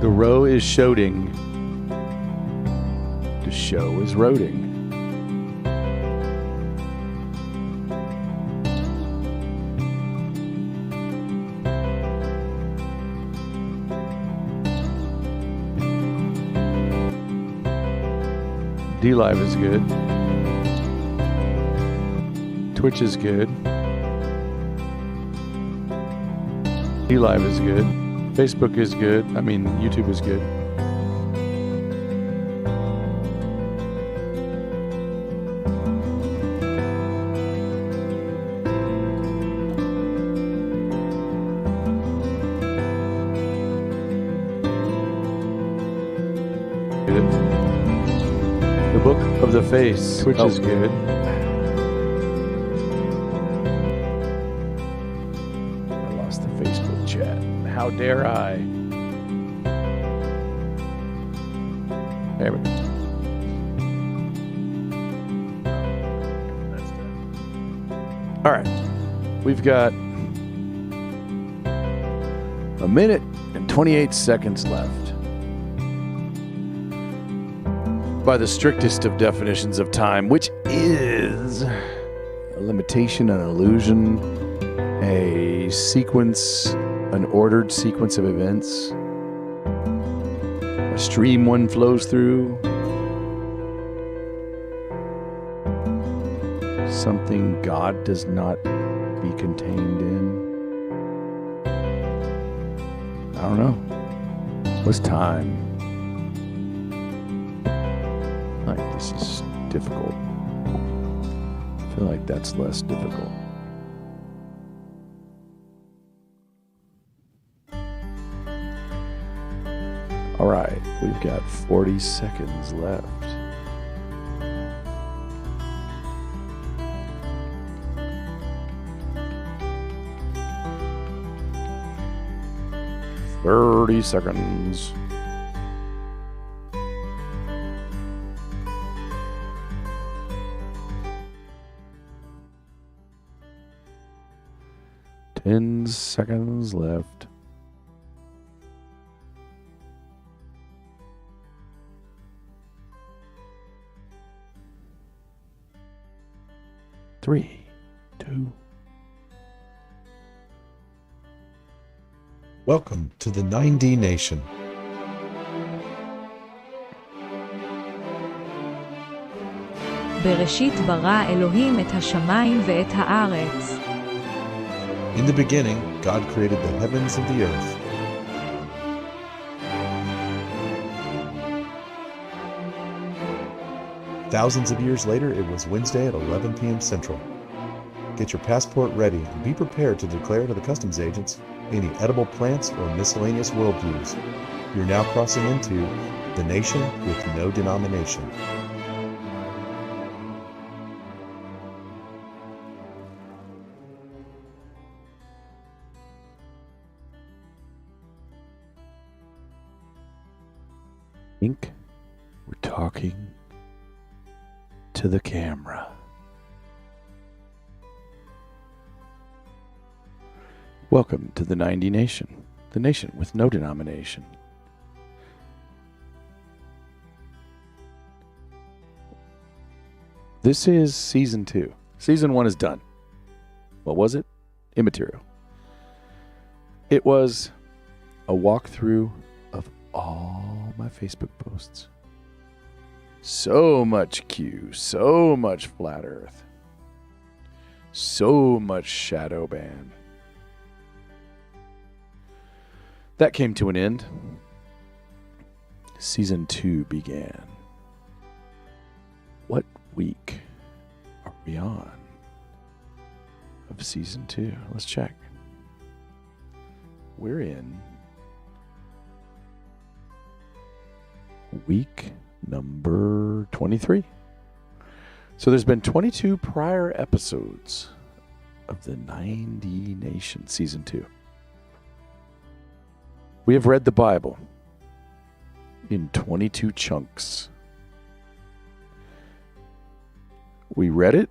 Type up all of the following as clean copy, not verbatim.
The row is shouting. The show is roading. D-Live is good. Twitch is good. D-Live is good. Facebook is good. I mean, YouTube is good. The Book of the Face. Twitch is good. I lost the Facebook chat. How dare I? There we go. All right. We've got a minute and 28 seconds left. By the strictest of definitions of time, which is a limitation, an illusion, a sequence, an ordered sequence of events, a stream one flows through, something God does not be contained in. I don't know. What's time? This is difficult. I feel like that's less difficult. All right, we've got 40 seconds left. Thirty seconds. Ten seconds left. Three, two. Welcome to the 9dNation. בראשית ברא אלוהים את השמיים ואת הארץ. In the beginning, God created the heavens and the earth. Thousands of years later, it was Wednesday at 11 p.m. Central. Get your passport ready and be prepared to declare to the customs agents any edible plants or miscellaneous worldviews. You're now crossing into the nation with no denomination. Think we're talking to the camera. Welcome to the 9dNation, the nation with no denomination. This is season 2. Season 1 is done. What was it? Immaterial. It was a walkthrough of all my Facebook posts. So much Q, so much flat earth, so much shadow ban. That came to an end. Season 2 began. What week are we on of season 2? Let's check. We're in week number 23. So there's been 22 prior episodes of the 9dNation season 2. We have read the Bible in 22 chunks. We read it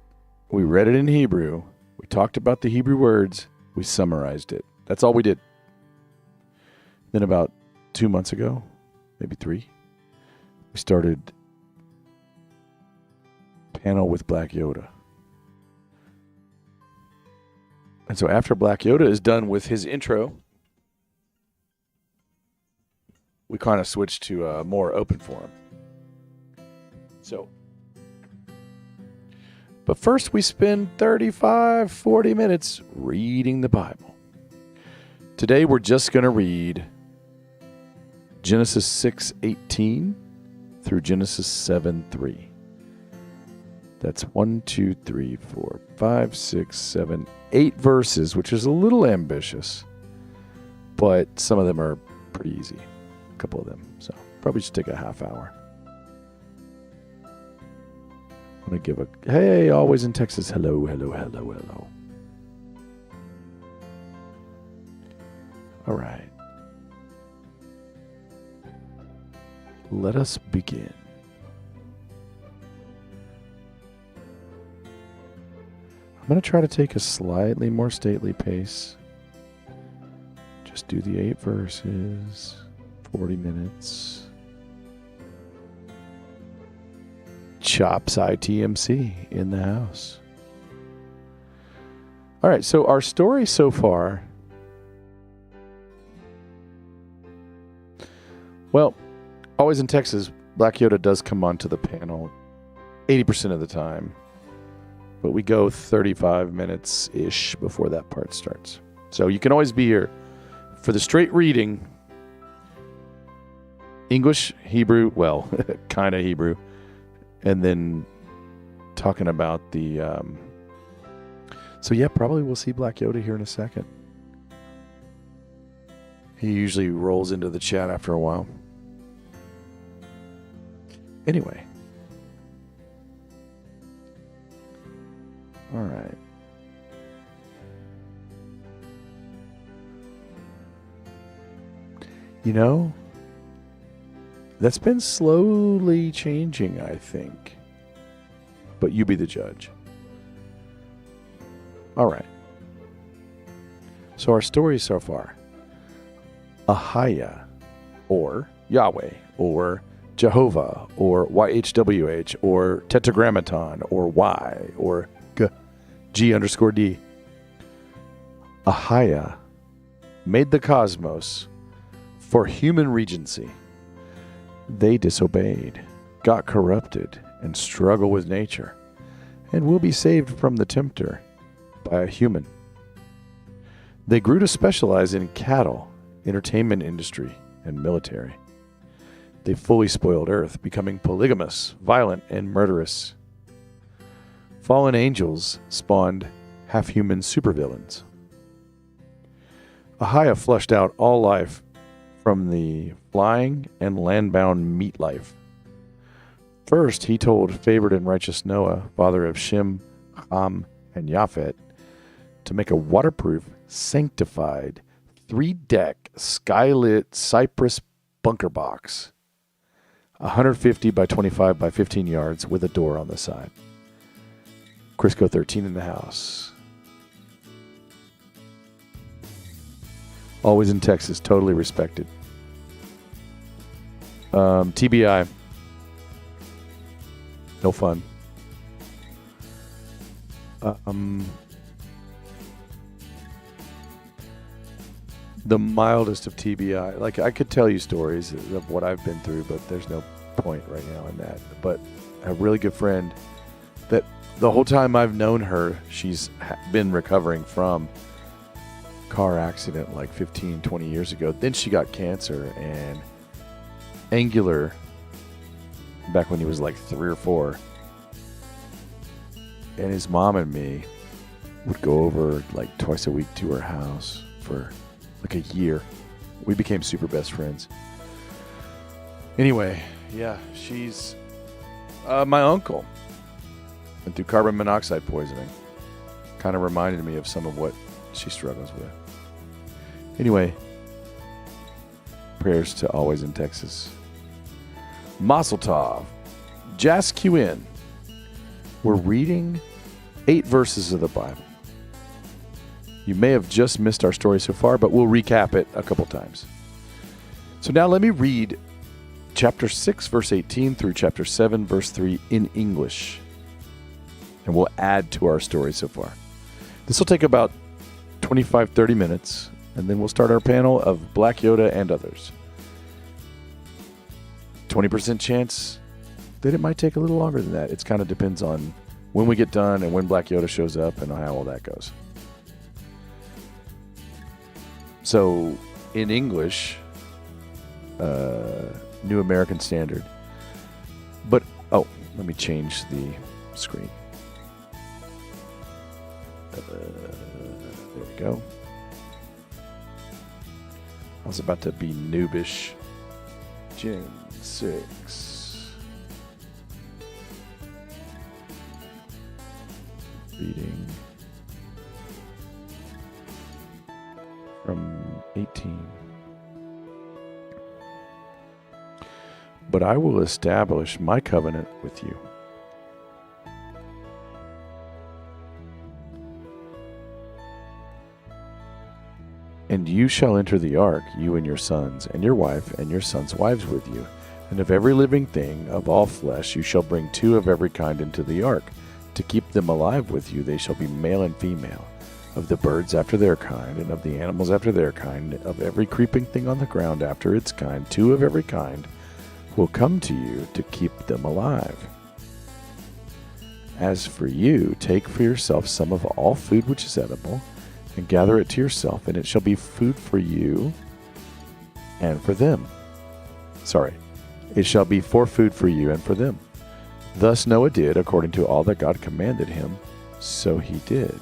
in Hebrew, we talked about the Hebrew words, we summarized it. That's all we did. Then about 2 months ago, maybe 3, we started panel with Black Yoda. And so after Black Yoda is done with his intro, we kind of switch to a more open forum. So, but first we spend 35, 40 minutes reading the Bible. Today we're just going to read Genesis 6:18 through Genesis 7:3. That's 1, 2, 3, 4, 5, 6, 7, 8 verses, which is a little ambitious, but some of them are pretty easy. A couple of them. So probably just take a half hour. I'm going to give a, hey, always in Texas, hello, hello, hello, hello. All right. Let us begin. I'm going to try to take a slightly more stately pace. Just do the 8 verses, 40 minutes. Chops ITMC in the house. All right, so our story so far. Well, always in Texas, Black Yoda does come onto the panel 80% of the time. But we go 35 minutes-ish before that part starts. So you can always be here for the straight reading. English, Hebrew, well, kind of Hebrew. And then talking about the... So yeah, probably we'll see Black Yoda here in a second. He usually rolls into the chat after a while. Anyway. All right. You know, that's been slowly changing, I think. But you be the judge. All right. So our story so far. Ahaya, or Yahweh, or Jehovah, or YHWH, or Tetragrammaton, or Y, or G_D. Ahaya made the cosmos for human regency. They disobeyed, got corrupted, and struggle with nature, and will be saved from the tempter by a human. They grew to specialize in cattle, entertainment industry, and military. They fully spoiled Earth, becoming polygamous, violent, and murderous. Fallen angels spawned half-human supervillains. Ahaya flushed out all life from the flying and land-bound meat life. First, he told favored and righteous Noah, father of Shem, Ham, and Japhet, to make a waterproof, sanctified, 3-deck, skylit cypress bunker box, 150 by 25 by 15 yards with a door on the side. Crisco 13 in the house. Always in Texas, totally respected. TBI. No fun. The mildest of TBI. Like, I could tell you stories of what I've been through, but there's no point right now in that. But a really good friend that the whole time I've known her, she's been recovering from car accident like 15, 20 years ago. Then she got cancer and angular back when he was like 3 or 4. And his mom and me would go over like twice a week to her house for like a year. We became super best friends. Anyway, yeah, she's my uncle. Went through carbon monoxide poisoning. Kind of reminded me of some of what she struggles with. Anyway, prayers to Always in Texas. Mazel Tov. Jas QN. We're reading 8 verses of the Bible. You may have just missed our story so far, but we'll recap it a couple times. So now let me read chapter 6, verse 18 through chapter 7, verse 3 in English. And we'll add to our story so far. This will take about 25, 30 minutes, and then we'll start our panel of Black Yoda and others. 20% chance that it might take a little longer than that. It kind of depends on when we get done and when Black Yoda shows up and how all that goes. So, in English, New American Standard. But, let me change the screen. There we go. I was about to be noobish. June 6. Reading from 18. But I will establish my covenant with you. And you shall enter the ark, you and your sons, and your wife, and your sons' wives with you. And of every living thing, of all flesh, you shall bring 2 of every kind into the ark. To keep them alive with you, they shall be male and female. Of the birds after their kind, and of the animals after their kind, of every creeping thing on the ground after its kind, 2 of every kind will come to you to keep them alive. As for you, take for yourself some of all food which is edible, and gather it to yourself, and it shall be food for you and for them. It shall be for food for you and for them. Thus Noah did according to all that God commanded him, so he did.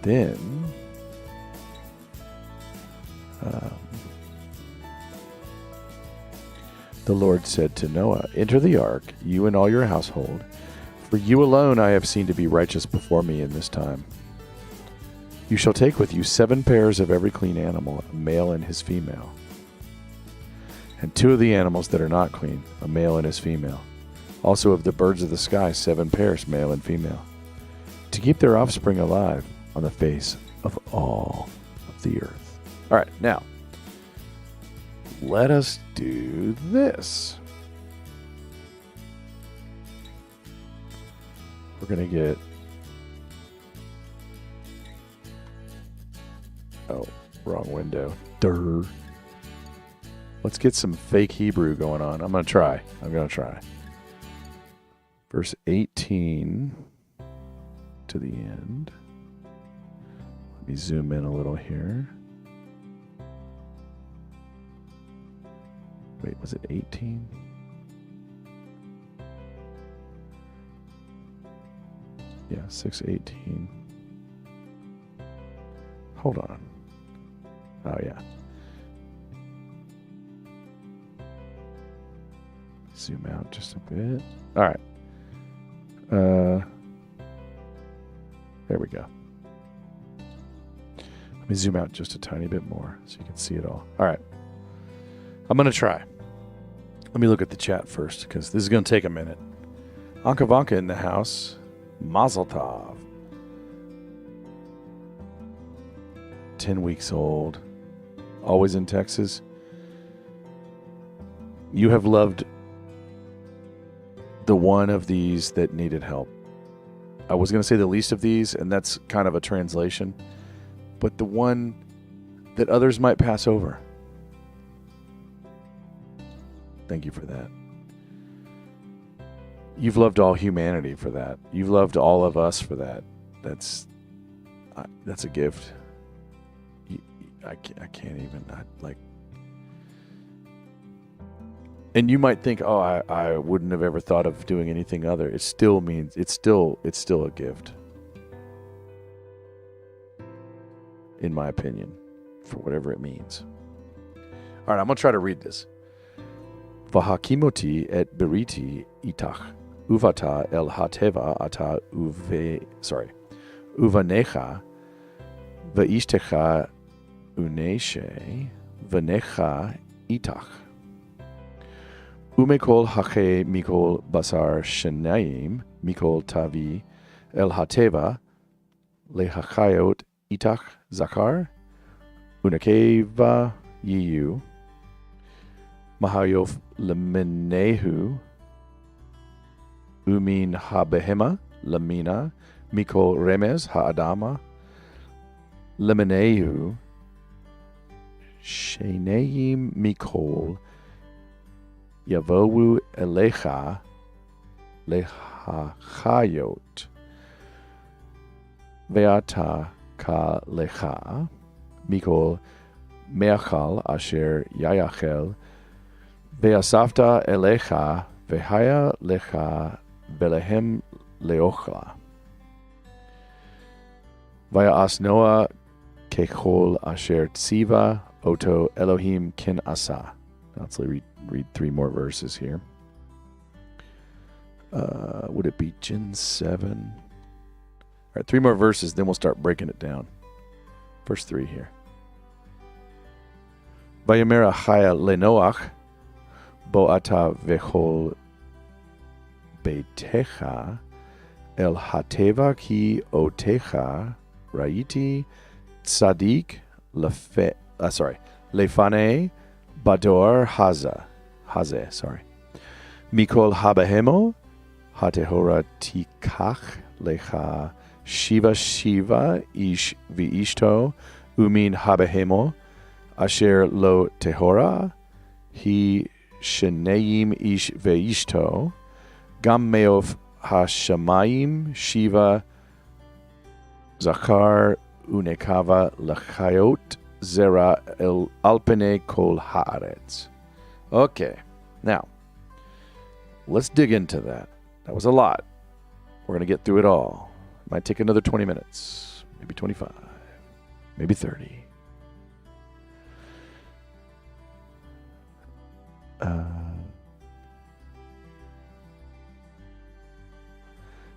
Then the Lord said to Noah, Enter the ark, you and all your household, for you alone I have seen to be righteous before me in this time. You shall take with you 7 pairs of every clean animal, a male and his female, and 2 of the animals that are not clean, a male and his female. Also of the birds of the sky, 7 pairs, male and female, to keep their offspring alive on the face of all of the earth. All right, now, let us do this. We're going to get... wrong window. Durr. Let's get some fake Hebrew going on. I'm going to try. Verse 18 to the end. Let me zoom in a little here. Wait, was it 18? Yeah, 6:18. Hold on. Oh, yeah. Zoom out just a bit. All right. There we go. Let me zoom out just a tiny bit more so you can see it all. All right. I'm going to try. Let me look at the chat first because this is going to take a minute. Anka Vanka in the house. Mazel tov. 10 weeks old. Always in Texas. You have loved the one of these that needed help. I was going to say the least of these, and that's kind of a translation, but the one that others might pass over. Thank you for that. You've loved all humanity for that. You've loved all of us for that. That's a gift. I can't even, and you might think, I wouldn't have ever thought of doing anything other. It still means, it's still a gift. In my opinion, for whatever it means. All right, I'm going to try to read this. Vahakimoti et beriti itach, uvata el hateva ata uvanecha, vaishtecha uneshe, vanecha itach. Umekol hache mikol basar shenaim, mikol tavi el hateva, lehachayot itach zakar, Unakeva yiyu. Mahayof lemenehu. Umin habehema lamina. Mikol remes haadama. Lemenehu. Sheneim mikol. Yavowu elecha. Lehachayot. Veata ka lecha. Mikol meachal asher yayachel. Veasafta elecha. Vehaya lecha. Belehem leochla. Vayas Noah kechol asher tziva oto Elohim kin asa. Let's read 3 more verses here. Would it be Gen 7? All right, 3 more verses, then we'll start breaking it down. Verse 3 here. Vayomer Achaya lenoach bo ata vechol beitecha el hateva ki otecha raiti tzadik lefane bador haze mikol habahemo hatehora tikach lecha shiva ish viishto umin habahemo asher lo tehora hi sheneim ish veishto gam meof hashamayim shiva zachar unekava lachayot zera el alpene kol haaretz. Okay, now let's dig into that. That was a lot. We're going to get through it all. Might take another 20 minutes, maybe 25, maybe 30.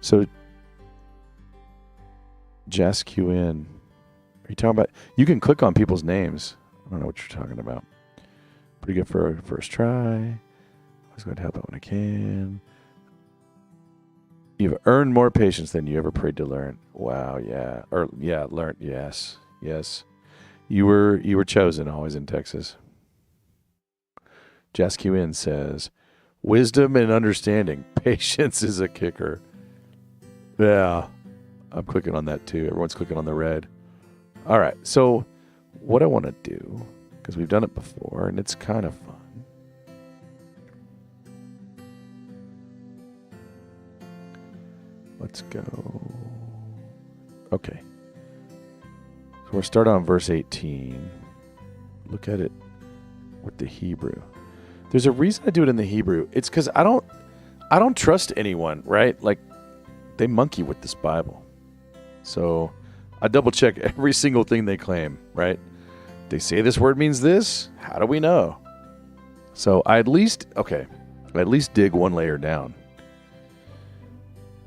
So, JazzQN. Are you talking about? You can click on people's names. I don't know what you're talking about. Pretty good for a first try. I was going to help out when I can. You've earned more patience than you ever prayed to learn. Wow, yeah. Learned. Yes. You were chosen, always in Texas. JazzQN says, wisdom and understanding. Patience is a kicker. Yeah. I'm clicking on that too. Everyone's clicking on the red. All right. So what I want to do, because we've done it before and it's kind of fun. Let's go. Okay. So we'll start on verse 18. Look at it with the Hebrew. There's a reason I do it in the Hebrew. It's because I don't trust anyone, right? Like, they monkey with this Bible. So I double check every single thing they claim, right? They say this word means this. How do we know? So I at least dig one layer down.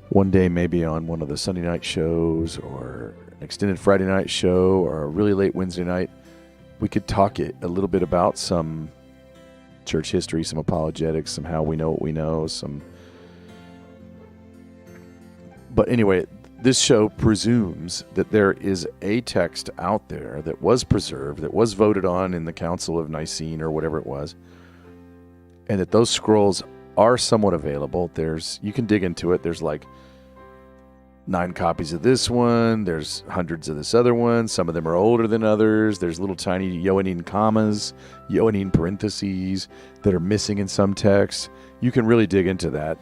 One day, maybe on one of the Sunday night shows or an extended Friday night show or a really late Wednesday night, we could talk a little bit about some church history, some apologetics, some how we know what we know, But anyway, this show presumes that there is a text out there that was preserved, that was voted on in the Council of Nicene or whatever it was, and that those scrolls are somewhat available. You can dig into it. There's like 9 copies of this one. There's hundreds of this other one. Some of them are older than others. There's little tiny Johannine commas, Johannine parentheses that are missing in some texts. You can really dig into that.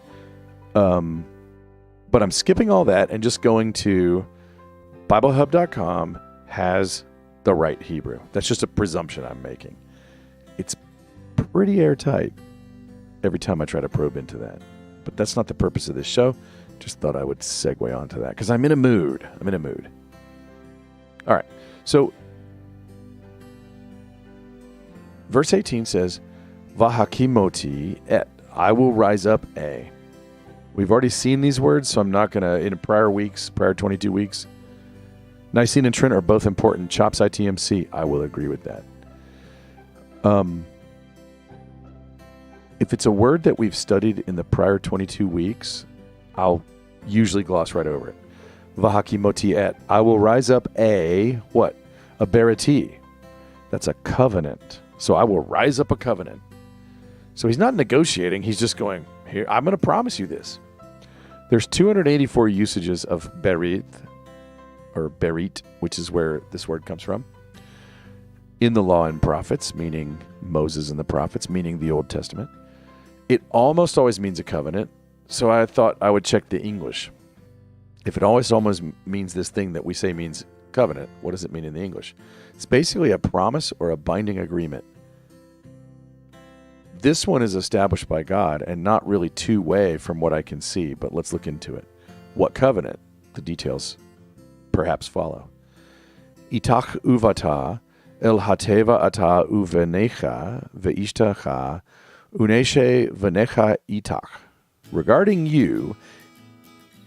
But I'm skipping all that and just going to BibleHub.com has the right Hebrew. That's just a presumption I'm making. It's pretty airtight every time I try to probe into that. But that's not the purpose of this show. Just thought I would segue onto that because I'm in a mood. All right. So verse 18 says, Vahakimoti et, I will rise up a. We've already seen these words, so I'm not going to, in prior 22 weeks. Nicene and Trent are both important. Chops ITMC, I will agree with that. If it's a word that we've studied in the prior 22 weeks, I'll usually gloss right over it. Vahakimoti et, I will rise up a, what? A bereti. That's a covenant. So I will rise up a covenant. So he's not negotiating. He's just going, here, I'm going to promise you this. There's 284 usages of berit, or berit, which is where this word comes from, in the law and prophets, meaning Moses and the prophets, meaning the Old Testament. It almost always means a covenant, so I thought I would check the English. If it almost means this thing that we say means covenant, what does it mean in the English? It's basically a promise or a binding agreement. This one is established by God and not really two-way from what I can see, but let's look into it. What covenant? The details perhaps follow. Itach uvata el hateva ata uvenecha veishtacha uneshe venecha itach. Regarding you,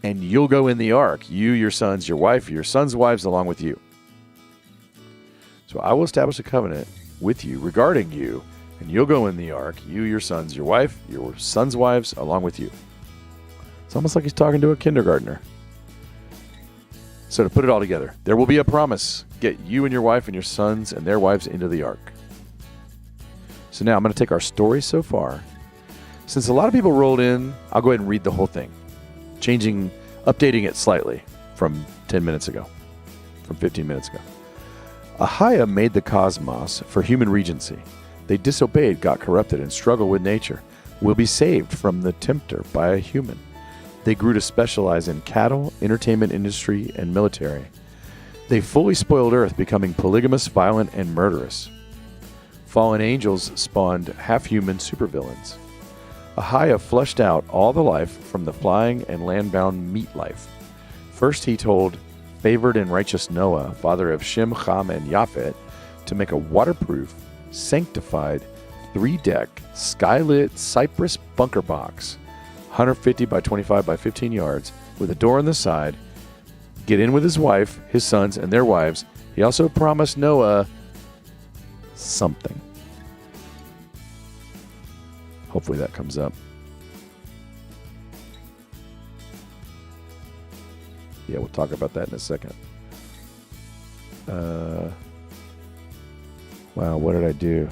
and you'll go in the ark, you, your sons, your wife, your sons' wives, along with you. So I will establish a covenant with you regarding you, and you'll go in the ark, you, your sons, your wife, your sons' wives, along with you. It's almost like he's talking to a kindergartner. So to put it all together, there will be a promise. Get you and your wife and your sons and their wives into the ark. So now I'm going to take our story so far. Since a lot of people rolled in, I'll go ahead and read the whole thing. Updating it slightly from 10 minutes ago, from 15 minutes ago. Ahia made the cosmos for human regency. They disobeyed, got corrupted, and struggled with nature. Will be saved from the tempter by a human. They grew to specialize in cattle, entertainment industry, and military. They fully spoiled Earth, becoming polygamous, violent, and murderous. Fallen angels spawned half-human supervillains. Ahia flushed out all the life from the flying and land-bound meat life. First he told favored and righteous Noah, father of Shem, Ham, and Japhet, to make a waterproof, sanctified, 3-deck, skylit cypress bunker box, 150 by 25 by 15 yards, with a door on the side, get in with his wife, his sons, and their wives. He also promised Noah something. Hopefully that comes up. Yeah, we'll talk about that in a second. Wow, what did I do?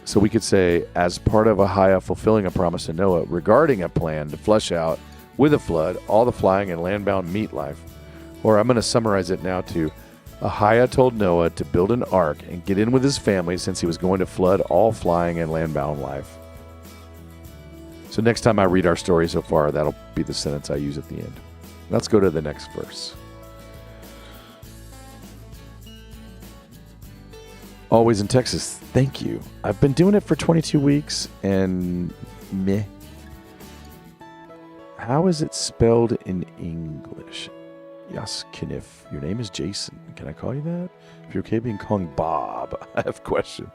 So we could say, as part of Ahia fulfilling a promise to Noah regarding a plan to flush out with a flood all the flying and land-bound meat life. Or I'm going to summarize it now to, Ahia told Noah to build an ark and get in with his family since he was going to flood all flying and land-bound life. So next time I read our story so far, that'll be the sentence I use at the end. Let's go to the next verse. Always in Texas. Thank you. I've been doing it for 22 weeks and meh. How is it spelled in English? Yes, Kniff. Your name is Jason. Can I call you that? If you're okay being called Bob, I have questions.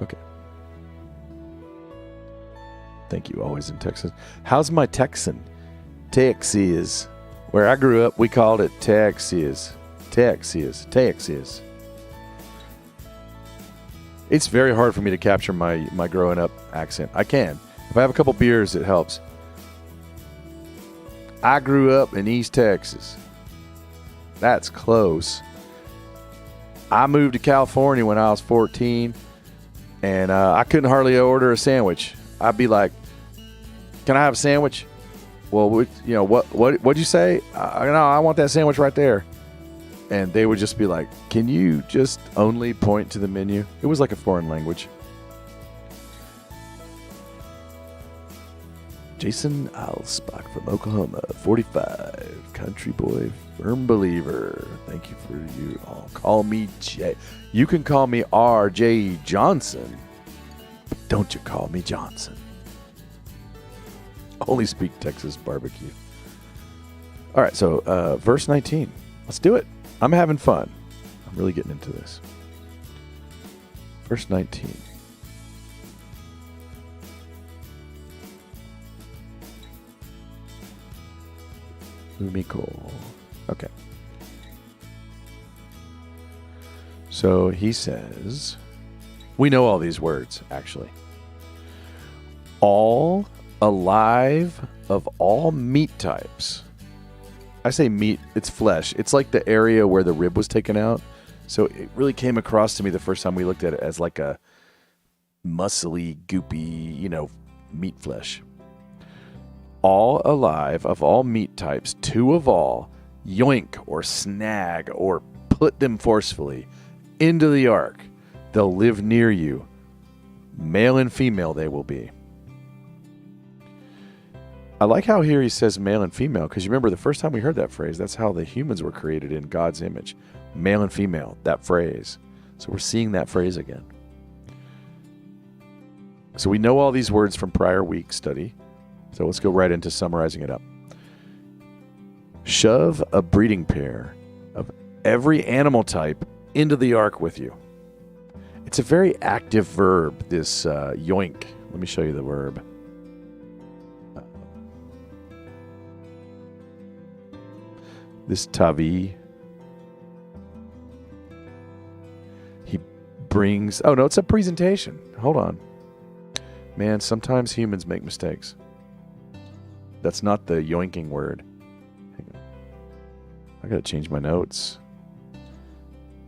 Okay. Thank you. Always in Texas. How's my Texan? Texas. Where I grew up, we called it Texas. Texas. Texas. It's very hard for me to capture my growing up accent. I can. If I have a couple beers, it helps. I grew up in East Texas. That's close. I moved to California when I was 14, and I couldn't hardly order a sandwich. I'd be like, "Can I have a sandwich?" Well, what'd you say? No, I want that sandwich right there. And they would just be like, "Can you just only point to the menu?" It was like a foreign language. Jason Alsbach from Oklahoma, 45, country boy, firm believer. Thank you for you all. Call me Jay. You can call me R.J. Johnson, but don't you call me Johnson. Only speak Texas barbecue. All right, so verse 19. Let's do it. I'm having fun. I'm really getting into this. Verse 19. Umiko. Okay. So he says, we know all these words, actually. All alive of all meat types. I say meat, it's flesh. It's like the area where the rib was taken out. So it really came across to me the first time we looked at it as like a muscly, goopy, meat flesh. All alive of all meat types, two of all, yoink or snag or put them forcefully into the ark. They'll live near you. Male and female they will be. I like how here he says male and female, because you remember the first time we heard that phrase, that's how the humans were created in God's image. Male and female, that phrase. So we're seeing that phrase again. So we know all these words from prior week study. So let's go right into summarizing it up. Shove a breeding pair of every animal type into the ark with you. It's a very active verb, this yoink. Let me show you the verb. This tavi. He brings... Oh, no, it's a presentation. Hold on. Man, sometimes humans make mistakes. That's not the yoinking word. Hang on. I gotta change my notes.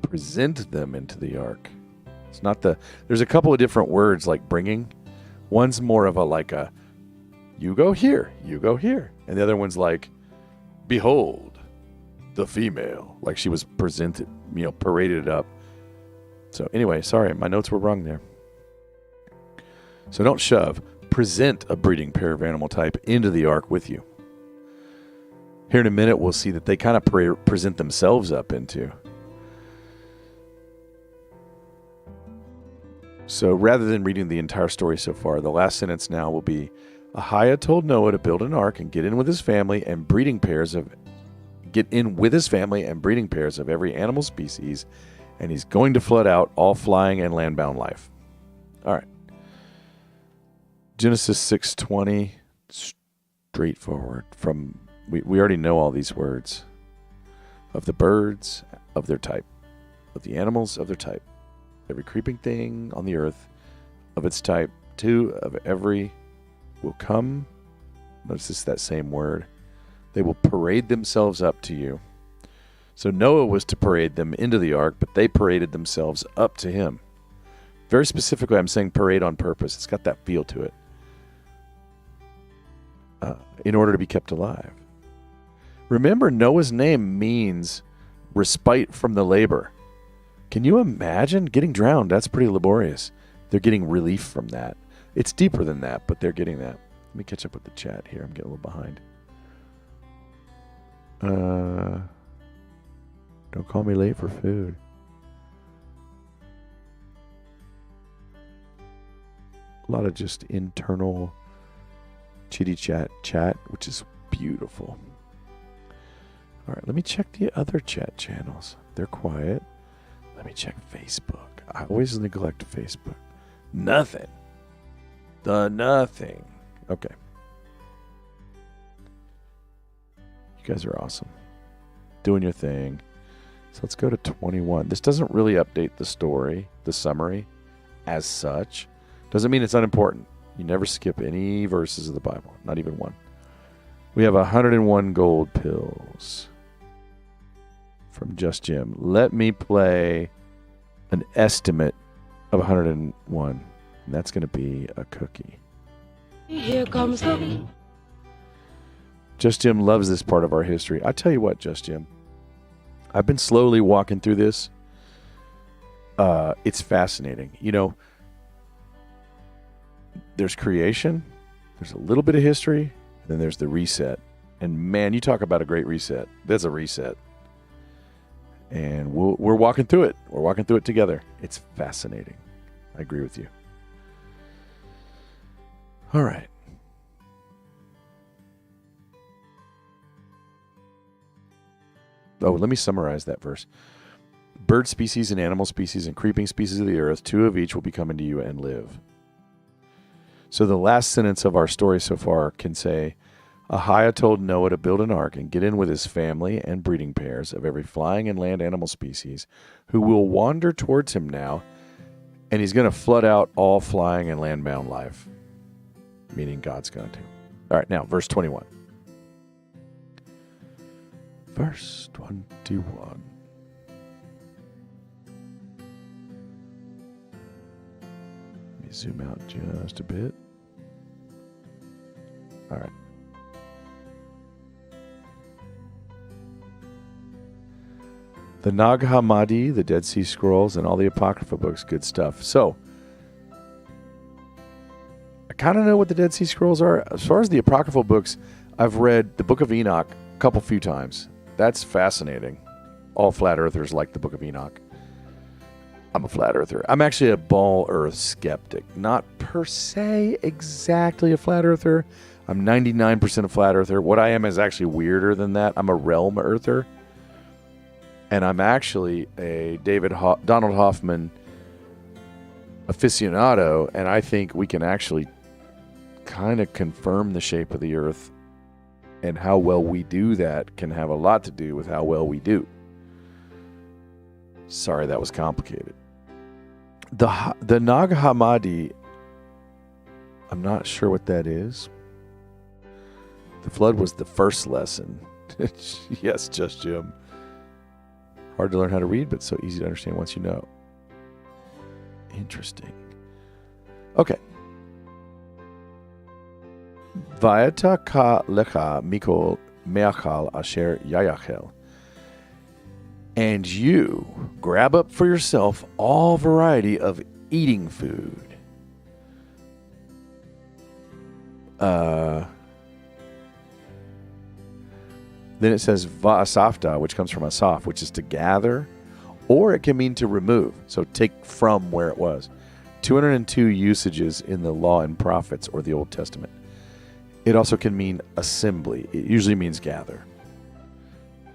Present them into the ark. It's not the... There's a couple of different words like bringing. One's more of a you go here, you go here. And the other one's like, behold, the female. Like she was presented, paraded up. So anyway, sorry, my notes were wrong there. So don't shove. Present a breeding pair of animal type into the ark with you. Here in a minute, we'll see that they kind of present themselves up into. So rather than reading the entire story so far, the last sentence now will be, Ahiah told Noah to build an ark and get in with his family and breeding pairs of every animal species, and he's going to flood out all flying and landbound life. All right. Genesis 6:20, straightforward. We already know all these words. Of the birds, of their type. Of the animals, of their type. Every creeping thing on the earth, of its type. Two of every will come. Notice it's that same word. They will parade themselves up to you. So Noah was to parade them into the ark, but they paraded themselves up to him. Very specifically, I'm saying parade on purpose. It's got that feel to it. In order to be kept alive. Remember, Noah's name means respite from the labor. Can you imagine getting drowned? That's pretty laborious. They're getting relief from that. It's deeper than that, but they're getting that. Let me catch up with the chat here. I'm getting a little behind. Don't call me late for food. A lot of just internal chitty chat, which is beautiful. All right, let me check the other chat channels. They're quiet. Let me check Facebook. I always neglect Facebook. Nothing. Nothing. Okay. You guys are awesome. Doing your thing. So let's go to 21. This doesn't really update the story, the summary, as such. Doesn't mean it's unimportant. You never skip any verses of the Bible. Not even one. We have 101 gold pills. From Just Jim. Let me play an estimate of 101. And that's going to be a cookie. Here comes the... Just Jim loves this part of our history. I tell you what, Just Jim. I've been slowly walking through this. It's fascinating. There's creation. There's a little bit of history. And then there's the reset. And man, you talk about a great reset. There's a reset. And we're walking through it. We're walking through it together. It's fascinating. I agree with you. All right. Oh, let me summarize that verse. Bird species and animal species and creeping species of the earth, two of each will be coming to you and live. So the last sentence of our story so far can say, Ahiah told Noah to build an ark and get in with his family and breeding pairs of every flying and land animal species who will wander towards him now, and he's going to flood out all flying and landbound life. meaning God's going to. All right, now, verse 21. Verse 21. Let me zoom out just a bit. All right. The Nag Hammadi, the Dead Sea Scrolls, and all the Apocrypha books, good stuff. So, I kind of know what the Dead Sea Scrolls are. As far as the Apocryphal books, I've read the Book of Enoch a few times. That's fascinating. All flat earthers like the Book of Enoch. I'm a flat earther. I'm actually a ball earth skeptic. Not per se exactly a flat earther. I'm 99% a flat earther. What I am is actually weirder than that. I'm a realm earther. And I'm actually a Donald Hoffman aficionado, and I think we can actually kind of confirm the shape of the earth, and how well we do that can have a lot to do with how well we do. Sorry, that was complicated. The Nag Hammadi, I'm not sure what that is. The flood was the first lesson. Yes, just Jim. Hard to learn how to read, but so easy to understand once you know. Interesting. Okay. Va'eta ka lecha mikol me'achal asher yayachel. And you grab up for yourself all variety of eating food. Then it says va'asafta, which comes from asaf, which is to gather, or it can mean to remove. So take from where it was. 202 usages in the Law and Prophets or the Old Testament. It also can mean assembly. It usually means gather.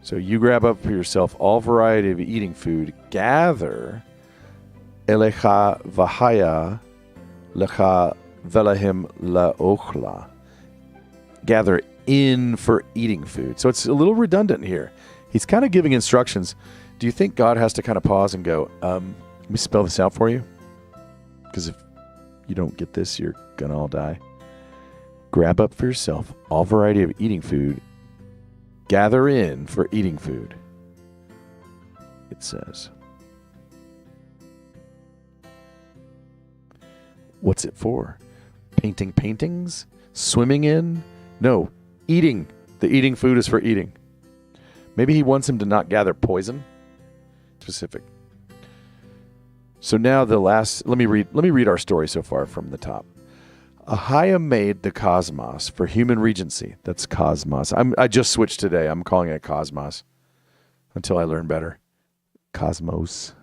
So you grab up for yourself all variety of eating food. Gather elecha vahaya lecha velahim laochla. Gather in for eating food. So it's a little redundant here. He's kind of giving instructions. Do you think God has to kind of pause and go, let me spell this out for you? Because if you don't get this, you're going to all die. Grab up for yourself all variety of eating food. Gather in for eating food. It says. What's it for? Painting paintings? Swimming in? No. Eating. The eating food is for eating. Maybe he wants him to not gather poison. Specific. So now the last, let me read our story so far from the top. Ahia made the cosmos for human regency. That's cosmos. I just switched today. I'm calling it cosmos until I learn better. Cosmos.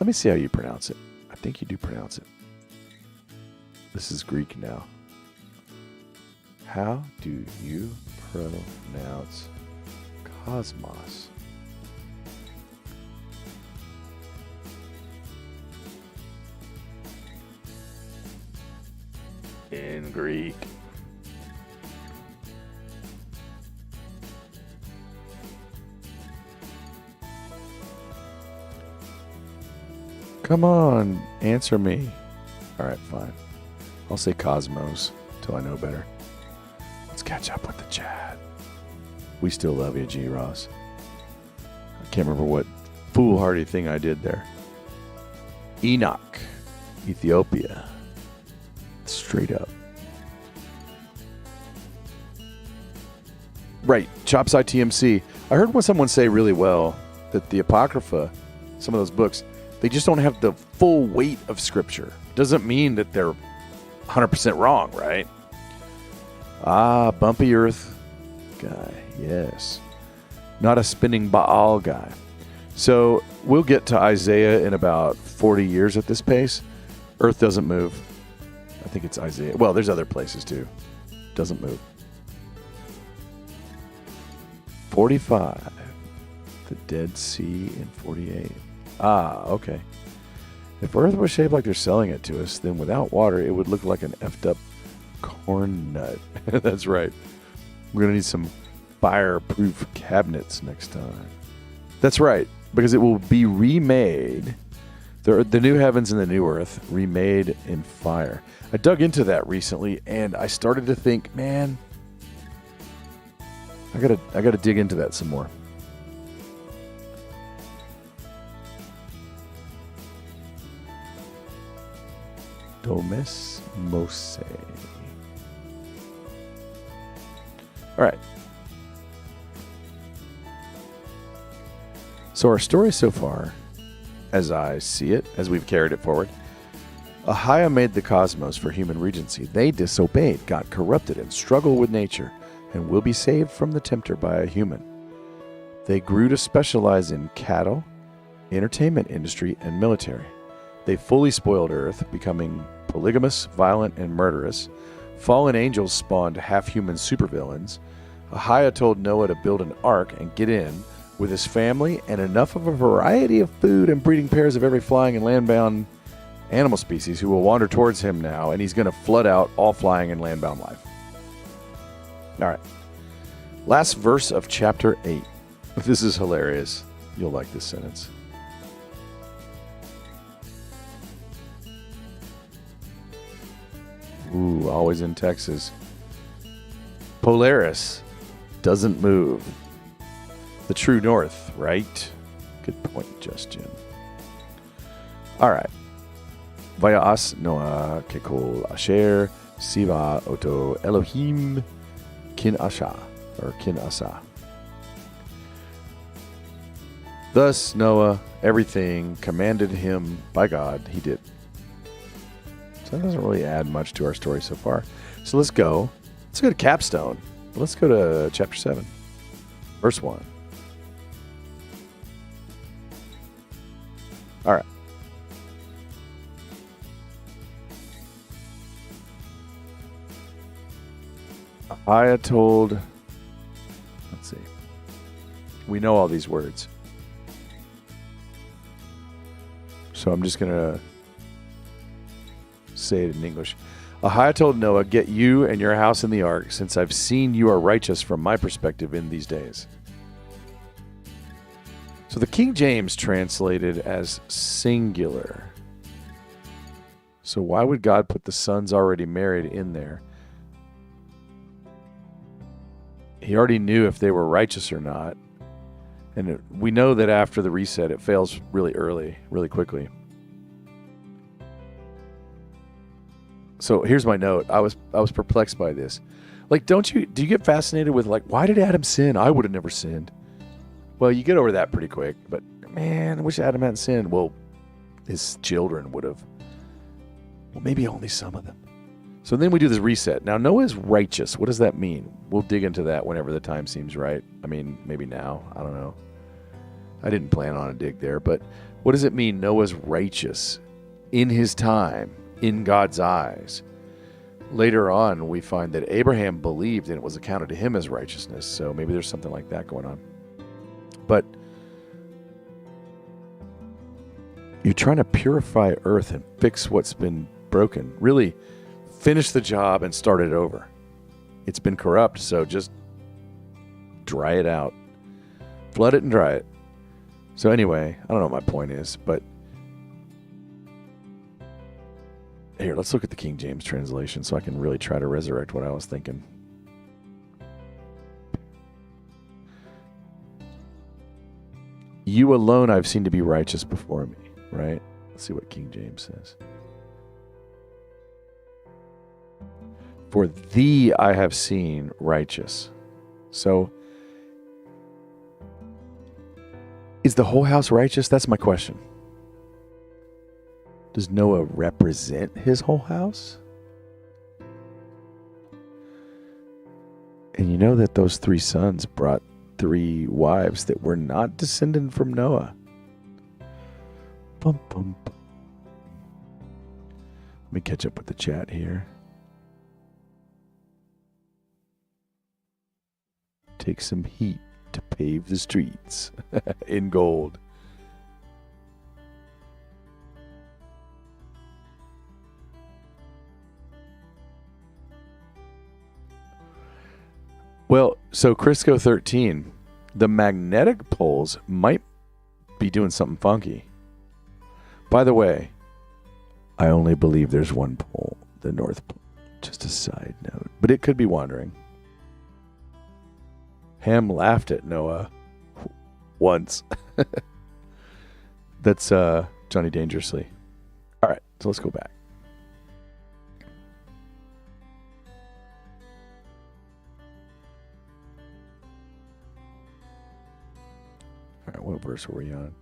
Let me see how you pronounce it. I think you do pronounce it. This is Greek now. How do you pronounce cosmos? In Greek. Come on, answer me. All right, fine. I'll say cosmos till I know better. Let's catch up with the chat. We still love you, G. Ross. I can't remember what foolhardy thing I did there. Enoch, Ethiopia. Straight up. Right, Chops ITMC. I heard someone say really well that the Apocrypha, some of those books, they just don't have the full weight of Scripture. Doesn't mean that they're 100% wrong, right? Ah, bumpy earth guy, yes. Not a spinning Baal guy. So we'll get to Isaiah in about 40 years at this pace. Earth doesn't move. I think it's Isaiah. Well, there's other places too. Doesn't move. 45. The Dead Sea in 48. Ah, okay. If Earth was shaped like they're selling it to us, then without water, it would look like an effed up corn nut. That's right. We're going to need some fireproof cabinets next time. That's right, because it will be remade The new heavens and the new earth remade in fire. I dug into that recently, and I started to think, man, I gotta dig into that some more. Domes Mose. All right. So our story so far, as I see it, as we've carried it forward, Ahia made the cosmos for human regency. They disobeyed, got corrupted, and struggled with nature, and will be saved from the tempter by a human. They grew to specialize in cattle, entertainment industry, and military. They fully spoiled Earth, becoming polygamous, violent, and murderous. Fallen angels spawned half-human supervillains. Ahia told Noah to build an ark and get in with his family and enough of a variety of food and breeding pairs of every flying and land-bound animal species who will wander towards him now, and he's going to flood out all flying and land-bound life. All right. Last verse of chapter 8. This is hilarious. You'll like this sentence. Ooh, always in Texas. Polaris doesn't move. The true north, right? Good point, Justin. All right. Vayas Noah kekol asher siva oto Elohim kin asha, or kin asa. Thus Noah, everything commanded him by God, he did. So that doesn't really add much to our story so far. So let's go to Capstone. Let's go to chapter 7, verse 1. All right. Ahia told, let's see. We know all these words. So I'm just going to say it in English. Ahia told Noah, get you and your house in the ark, since I've seen you are righteous from my perspective in these days. So the King James translated as singular. So why would God put the sons already married in there? He already knew if they were righteous or not. And we know that after the reset, it fails really early, really quickly. So here's my note. I was perplexed by this. Like, do you get fascinated with, like, why did Adam sin? I would have never sinned. Well, you get over that pretty quick. But, man, I wish Adam hadn't sinned. Well, his children would have. Well, maybe only some of them. So then we do this reset. Now, Noah is righteous. What does that mean? We'll dig into that whenever the time seems right. I mean, maybe now. I don't know. I didn't plan on a dig there. But what does it mean, Noah's righteous in his time, in God's eyes? Later on, we find that Abraham believed and it was accounted to him as righteousness. So maybe there's something like that going on. But you're trying to purify earth and fix what's been broken. Really finish the job and start it over. It's been corrupt, so just dry it out. Flood it and dry it. So anyway, I don't know what my point is, but here, let's look at the King James translation so I can really try to resurrect what I was thinking. You alone I've seen to be righteous before me, right? Let's see what King James says. For thee I have seen righteous. So, is the whole house righteous? That's my question. Does Noah represent his whole house? And you know that those 3 sons brought 3 wives that were not descended from Noah. Bum, bum, bum. Let me catch up with the chat here. Take some heat to pave the streets in gold. Well, so Crisco 13, the magnetic poles might be doing something funky. By the way, I only believe there's one pole, the North Pole. Just a side note. But it could be wandering. Ham laughed at Noah once. That's Johnny Dangerously. All right, so let's go back. All right, what verse were we on?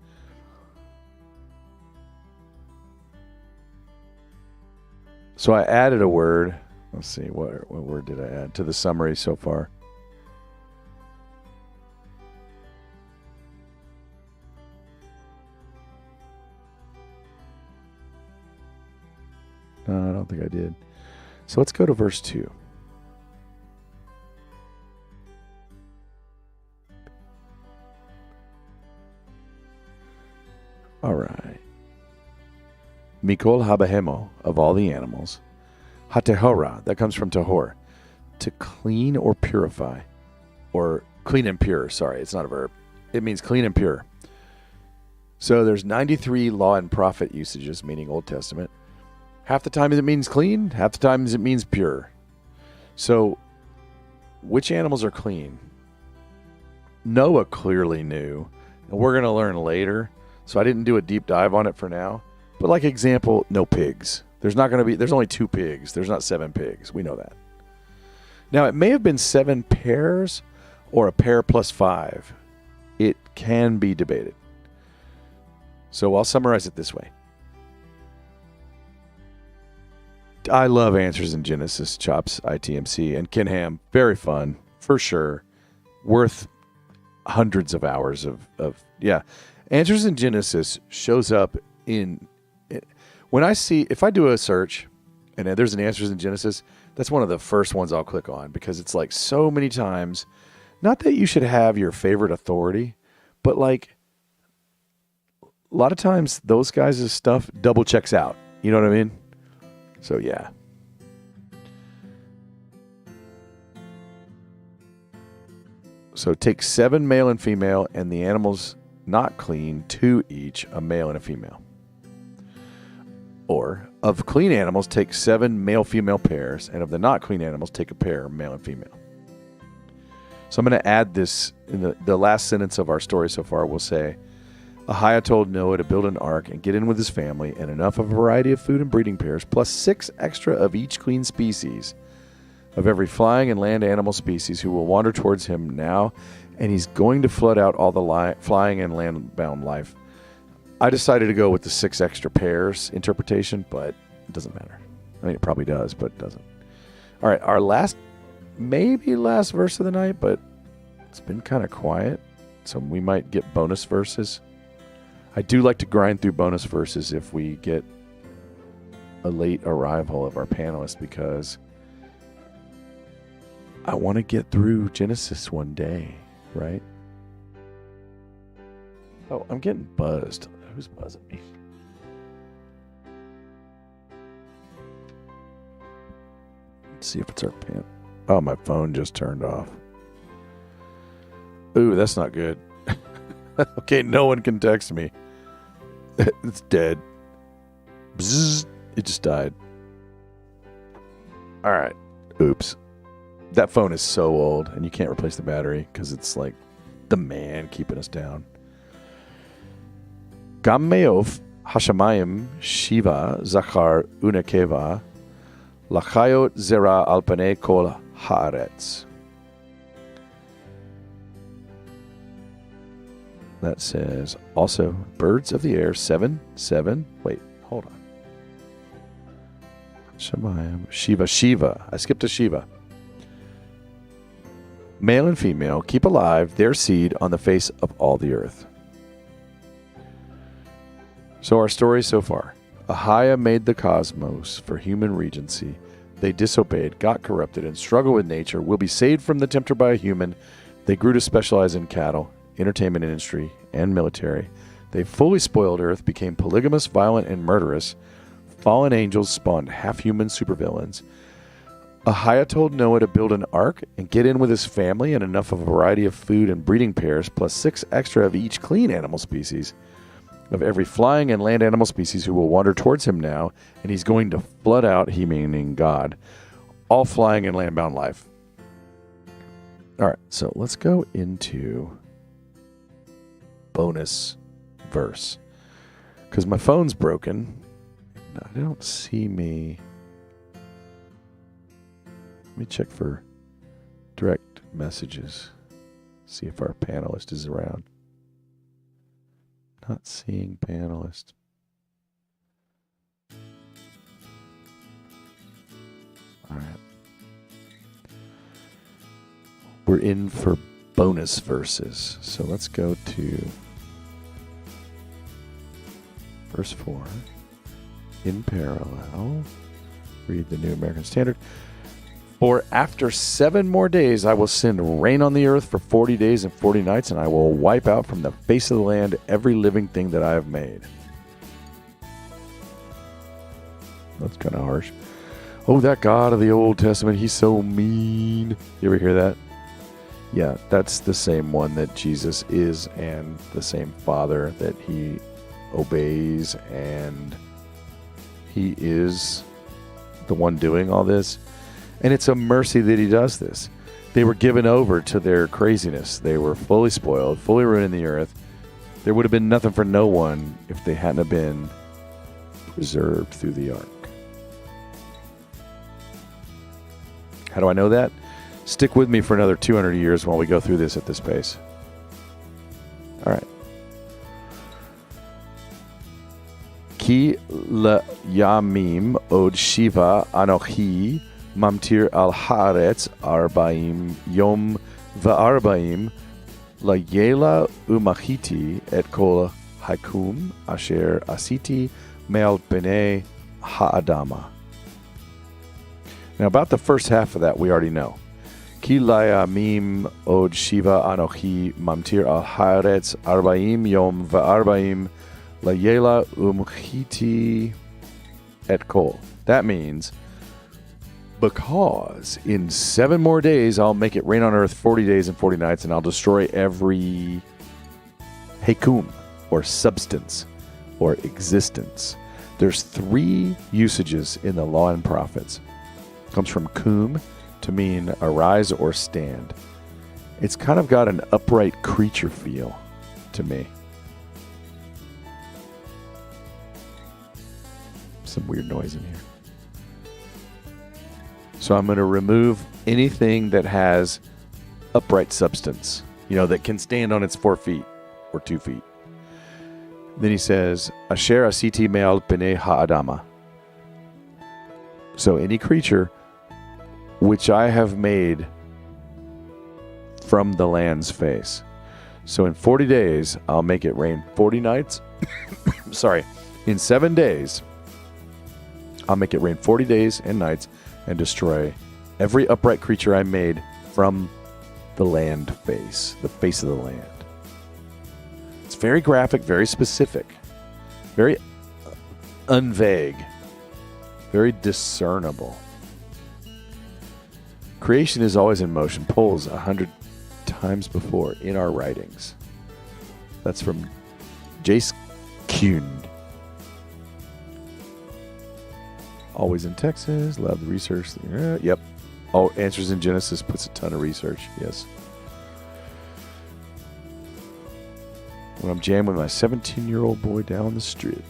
So I added a word. Let's see, what word did I add to the summary so far? No, I don't think I did. So let's go to verse 2. All right. Mikol habahemo, of all the animals. Hatehora, that comes from tahor, to clean or purify. Or clean and pure, sorry, it's not a verb. It means clean and pure. So there's 93 law and prophet usages, meaning Old Testament. Half the time it means clean, half the time it means pure. So which animals are clean? Noah clearly knew, and we're going to learn later. So I didn't do a deep dive on it for now. But like example, no pigs. There's only 2 pigs. There's not 7 pigs. We know that. Now it may have been 7 pairs or a pair plus 5. It can be debated. So I'll summarize it this way. I love Answers in Genesis, Chops, ITMC, and Ken Ham. Very fun, for sure. Worth hundreds of hours of yeah. Answers in Genesis shows up in... When if I do a search and there's an Answers in Genesis, that's one of the first ones I'll click on because it's like so many times, not that you should have your favorite authority, but like a lot of times those guys' stuff double checks out. You know what I mean? So yeah. So take 7 male and female and the animals not clean, 2 each, a male and a female. Or, of clean animals, take 7 male-female pairs, and of the not clean animals, take a pair, male and female. So I'm going to add this in the last sentence of our story so far. We'll say, Ahiah told Noah to build an ark and get in with his family, and enough of a variety of food and breeding pairs, plus 6 extra of each clean species, of every flying and land animal species who will wander towards him now, and he's going to flood out all the flying and land-bound life. I decided to go with the 6 extra pairs interpretation, but it doesn't matter. I mean, it probably does, but it doesn't. All right, our last verse of the night, but it's been kind of quiet, so we might get bonus verses. I do like to grind through bonus verses if we get a late arrival of our panelists because I want to get through Genesis one day, right? Oh, I'm getting buzzed. Who's buzzing me? Let's see if it's our pen. Oh, my phone just turned off. Ooh, that's not good. Okay, no one can text me. It's dead. Bzzz, it just died. All right. Oops. That phone is so old, and you can't replace the battery because it's like the man keeping us down. Gam me'of hashamayim shiva zachar unekeva lachayot zera al panei kol haaretz. That says, also, birds of the air, 7. Wait, hold on. Shamayim, Shiva. I skipped a Shiva. Male and female, keep alive their seed on the face of all the earth. So our story so far. Ahiah made the cosmos for human regency. They disobeyed, got corrupted, and struggled with nature, will be saved from the tempter by a human. They grew to specialize in cattle, entertainment industry, and military. They fully spoiled Earth, became polygamous, violent, and murderous. Fallen angels spawned half-human supervillains. Ahiah told Noah to build an ark and get in with his family and enough of a variety of food and breeding pairs, plus 6 extra of each clean animal species. of every flying and land animal species who will wander towards him now, and he's going to flood out, he meaning God, all flying and land-bound life. All right, so let's go into bonus verse. Because my phone's broken. I don't see me. Let me check for direct messages. See if our panelist is around. Not seeing panelist. All right. We're in for bonus verses. So let's go to verse 4. In parallel, read the New American Standard. For after 7 more days I will send rain on the earth for 40 days and 40 nights, and I will wipe out from the face of the land every living thing that I have made. That's kind of harsh. Oh, that God of the Old Testament, he's so mean. You ever hear that? Yeah, that's the same one that Jesus is, and the same Father that he obeys, and he is the one doing all this. And it's a mercy that he does this. They were given over to their craziness. They were fully spoiled, fully ruining the earth. There would have been nothing for no one if they hadn't have been preserved through the ark. How do I know that? Stick with me for another 200 years while we go through this at this pace. All right. Ki le yamim od shiva anochi mamtir al haaretz arbaim yom va'arbaim la yela umachiti et kol hakum asher asiti me'al b'nei ha'adama. Now about the first half of that we already know. Ki layamim od shiva anochi mamtir al haaretz arbaim yom va'arbaim la yela umachiti et kol. That means because in 7 more days I'll make it rain on earth 40 days and 40 nights, and I'll destroy every hekum, or substance, or existence. There's 3 usages in the Law and Prophets. It comes from kum, to mean arise or stand. It's kind of got an upright creature feel to me. Some weird noise in here. So I'm going to remove anything that has upright substance, that can stand on its 4 feet or 2 feet. Then he says, Asher asiti me'al b'nei ha'adama. So any creature which I have made from the land's face. So in 40 days, I'll make it rain 40 nights. Sorry. In 7 days, I'll make it rain 40 days and nights, and destroy every upright creature I made from the land face, the face of the land. It's very graphic, very specific, very unvague, very discernible. Creation is always in motion, polls 100 times before in our writings. That's from Jace Kuhn. Always in Texas. Love the research. Yep. Oh, Answers in Genesis puts a ton of research. Yes. When I'm jammed with my 17-year-old boy down the strip.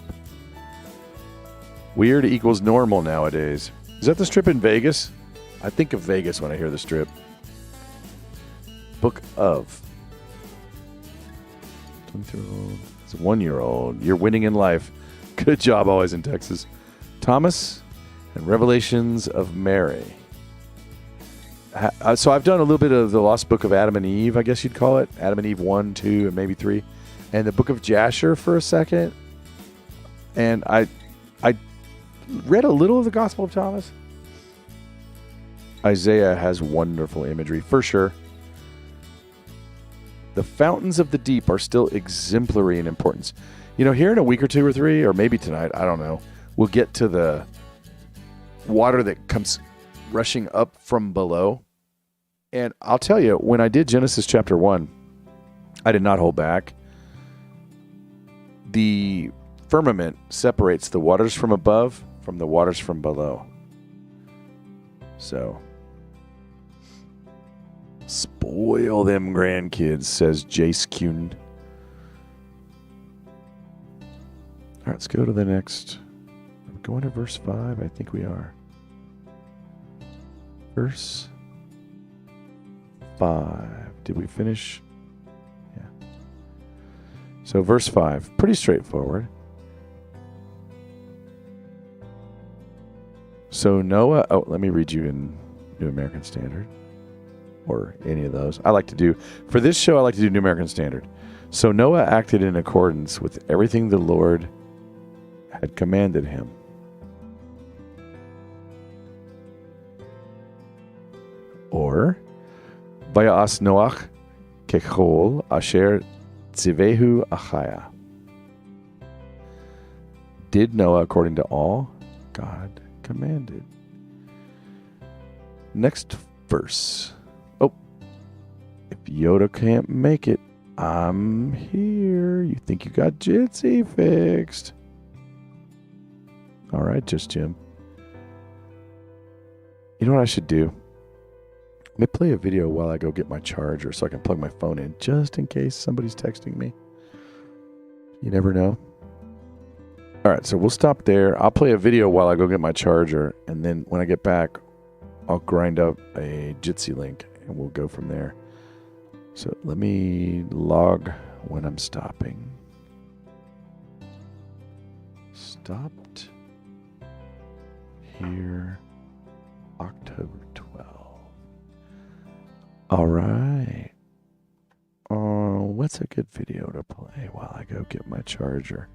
Weird equals normal nowadays. Is that the strip in Vegas? I think of Vegas when I hear the strip. Book of. 23-year-old. It's a 1-year-old. You're winning in life. Good job, Always in Texas. Thomas and Revelations of Mary. So I've done a little bit of the Lost Book of Adam and Eve, I guess you'd call it. Adam and Eve 1, 2, and maybe 3. And the Book of Jasher for a second. And I read a little of the Gospel of Thomas. Isaiah has wonderful imagery, for sure. The fountains of the deep are still exemplary in importance. Here in a week or 2 or 3, or maybe tonight, I don't know, we'll get to the water that comes rushing up from below. And I'll tell you, when I did Genesis chapter 1, I did not hold back. the firmament separates the waters from above from the waters from below. So, spoil them grandkids, says Jace Kuhn. All right, let's go to the next. Are we going to verse 5? I think we are. Verse 5. Did we finish? Yeah. So verse 5, pretty straightforward. So Noah, let me read you in New American Standard, or any of those. I like to do, for this show, I like to do New American Standard. So Noah acted in accordance with everything the Lord had commanded him. Or, Vaya'as Noach kechol asher tzivehu achaya. Did Noah according to all God commanded. Next verse. Oh, if Yoda can't make it, I'm here. You think you got Jitsi fixed? All right, just Jim. You know what I should do? Let me play a video while I go get my charger so I can plug my phone in, just in case somebody's texting me. You never know. All right, so we'll stop there. I'll play a video while I go get my charger, and then when I get back, I'll grind up a Jitsi link, and we'll go from there. So let me log when I'm stopping. Stopped here, October 12th. All right. What's a good video to play while I go get my charger?